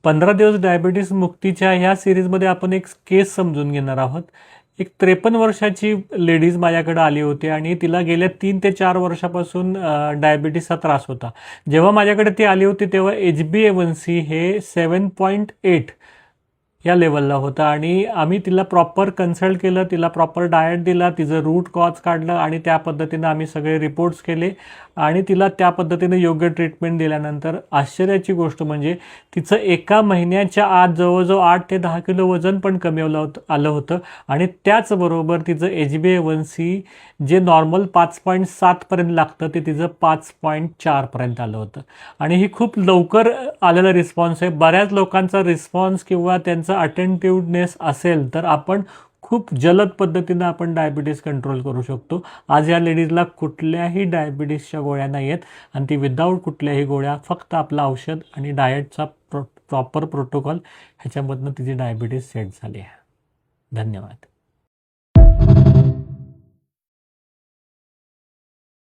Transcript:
15 दिवस डायबिटीस मुक्तीच्या ह्या सिरीजमध्ये आपण एक केस समजून घेणार आहोत. एक 53 वर्षाची लेडीज माझ्याकडे आली होती आणि तिला गेल्या 3 ते 4 वर्षापासून डायबिटीसचा त्रास होता. जेव्हा माझ्याकडे ती आली होती तेव्हा HbA1c हे 7.8 या लेवलला होतं आणि आम्ही तिला प्रॉपर कन्सल्ट केलं, तिला प्रॉपर डाएट दिला, तिचं रूट कॉज काढलं आणि त्या पद्धतीनं आम्ही सगळे रिपोर्ट्स केले आणि तिला त्या पद्धतीने योग्य ट्रीटमेंट दिल्यानंतर आश्चर्याची गोष्ट म्हणजे तिचं एका महिन्याच्या आत जवळजवळ 8 ते 10 किलो वजन पण कमी आलं होतं आणि त्याचबरोबर तिचं HbA1c जे नॉर्मल 5.7 पर्यंत लागतं ते तिचं 5.4 पर्यंत आलं होतं आणि ही खूप लवकर आलेला रिस्पॉन्स आहे. बऱ्याच लोकांचा रिस्पॉन्स किंवा त्यांचा अटेंटिव्हनेस असेल तर आपण खूप जलद पद्धतीनं आपण डायबिटीस कंट्रोल करू शकतो. आज या लेडीजला कुठल्याही डायबिटीसच्या गोळ्या नाही आहेत आणि ती विदाऊट कुठल्याही गोळ्या फक्त आपलं औषध आणि डाएटचा प्रॉपर प्रोटोकॉल ह्याच्यामधनं तिची डायबिटीस सेट झाली आहे. धन्यवाद.